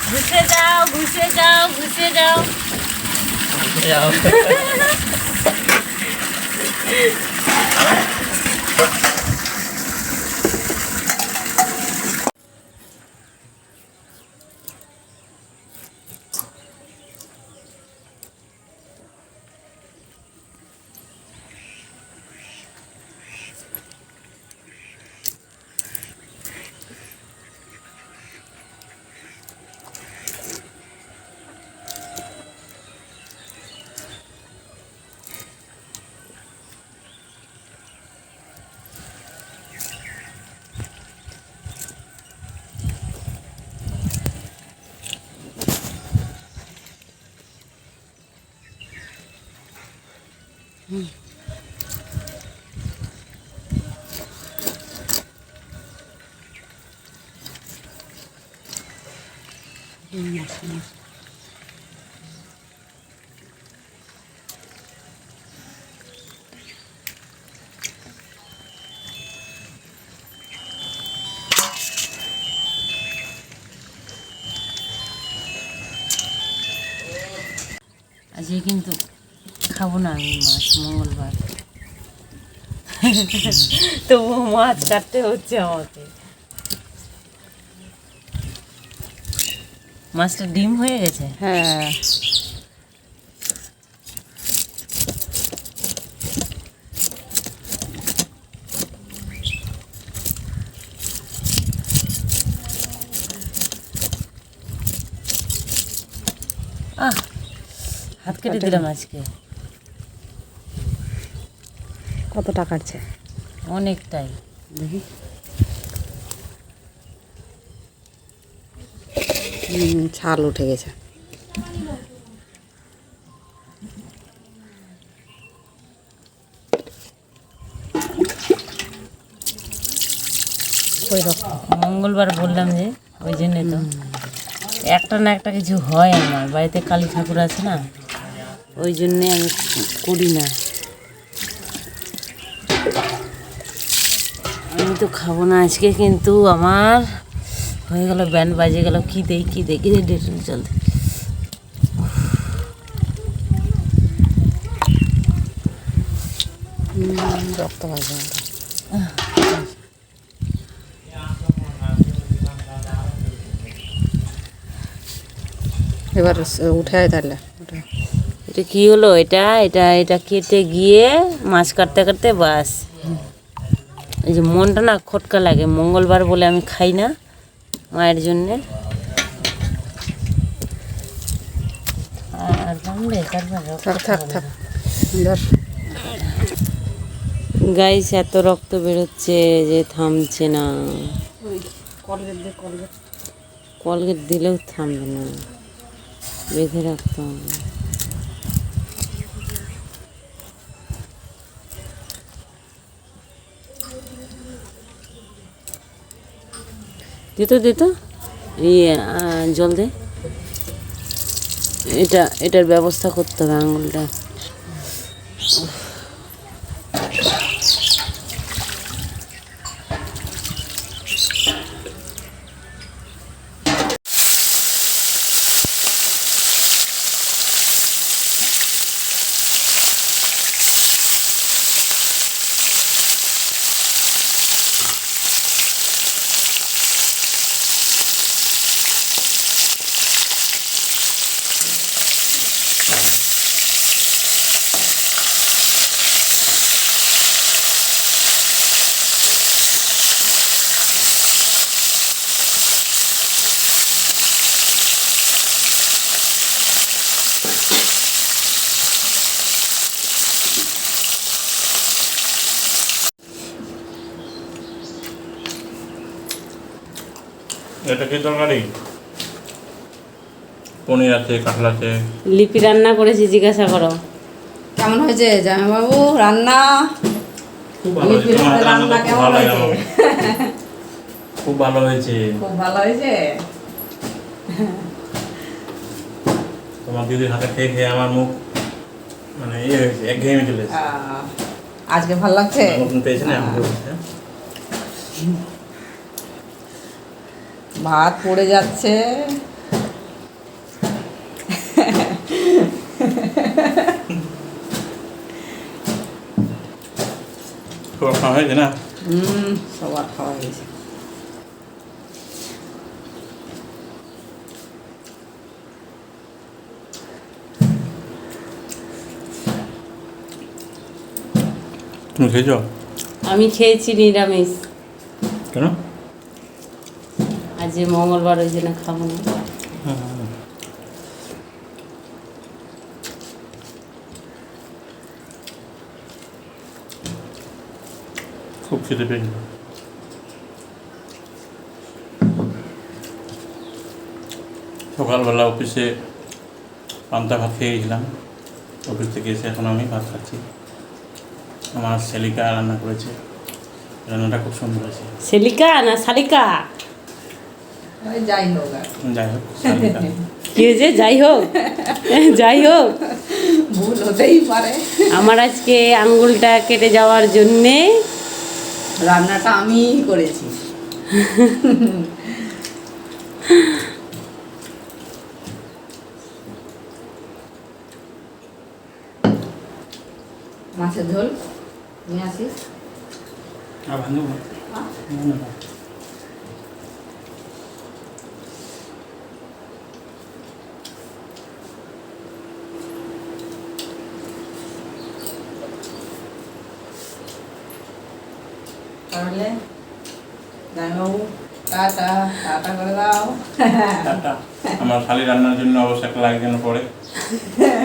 ঘুষে যাও ঘুষে যাও ঘুষে যাও যাও। আজকে কিন্তু খাবো না আমি মাছ, মঙ্গলবার। তবুও মাছ কাটতে হচ্ছে আমাকে। মাছটা ডিম হয়ে গেছে। হ্যাঁ, হাত কেটে দিলাম আজকে। কতটা কাটছে? অনেকটাই। দেখি ছাল উঠে গেছে। মঙ্গলবার বললাম যে, ওই জন্যে তো একটা না একটা কিছু হয়। আমার বাড়িতে কালী ঠাকুর আছে না, ওই জন্যে আমি করি না। আমি তো খাবো না আজকে, কিন্তু আমার হয়ে গেল, ব্যান্ড বাজে গেল। কী দেই কী দেই কী দেই, ডেটল জল দে। রক্ত ভাজা এবার উঠে তাহলে। এটা কি হলো? এটা এটা এটা কেটে গিয়ে মাছ কাটতে কাটতে বাস। এই যে মনটা না খটকা লাগে। মঙ্গলবার বলে আমি খাই না মায়ের জন্যে। আর গাইস, এত রক্ত বেরোচ্ছে যে থামছে না। কলগেট দিলেও থামবে না, বেঁধে রাখতে হবে। দিত জল দে। এটার ব্যবস্থা করতে হবে আঙুলটা। এটা কি তরকারি? পনির আছে, কাঁঠাল আছে। লিপি রান্না করেছি, জিজ্ঞাসা করো কেমন হয়েছে জামাইবাবু রান্না? খুব ভালো হয়েছে। রান্না কেমন হয়েছে? খুব ভালো হয়েছে। খুব ভালো হয়েছে। তোমার দিদির হাতে খেয়ে খেয়ে আমার মুখ মানে ইয়ে হয়েছে, একঘেয়েমি চলে এসেছে। আজকে ভালো লাগছে? নতুন পেয়েছে না, আমি বলছি। ভাত পড়ে যাচ্ছে। সবার খাওয়া হয়েছে না? সবার খাওয়া হয়েছে। তুমি খেয়েছো? আমি খেয়েছি নিরামিষ, কেন? আজ যে মঙ্গলবার ওই জন্য খাবো না। খুব খেতে পেয়েছি। সকালবেলা অফিসে পান্তা ভাত খেয়ে গেছিলাম। অফিস থেকে এসে এখন আমি ভাত খাচ্ছি। আমার সেলিকা রান্না করেছে, রান্নাটা খুব সুন্দর হয়েছে। সেলিকা না শালিকা? ওই যাই হোক আর যাই হোক, শালিকা। কি হয়েছে? যাই হোক, যাই হোক, ভুল হতেই পারে। আমার আজকে আঙ্গুলটা কেটে যাওয়ার জন্যে রান্নাটা আমিই করেছি। মাছের ঝোল নিয়ে আসিস। আর ভালো না? না। তাহলে জামাইবাবু টাটা, টাটা করে দাও। টাটা। আমার শালি রান্নার জন্য অবশ্যই একটা লাইক যেন পড়ে।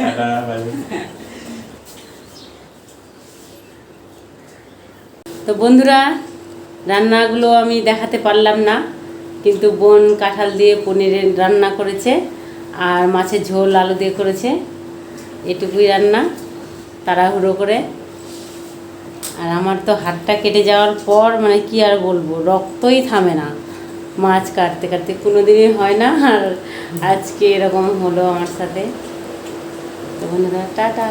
Tata, bye bye. তো বন্ধুরা, রান্নাগুলো আমি দেখাতে পারলাম না, কিন্তু বোন কাঁঠাল দিয়ে পনিরের রান্না করেছে আর মাছের ঝোল আলু দিয়ে করেছে। এটুকুই রান্না তাড়াহুড়ো করে। আর আমার তো হাতটা কেটে যাওয়ার পর মানে কি আর বলবো, রক্তই থামে না। মাছ কাটতে কাটতে কোনো দিনই হয় না, আর আজকে এরকম হলো আমার সাথে। তো বন্ধুরা টাটা।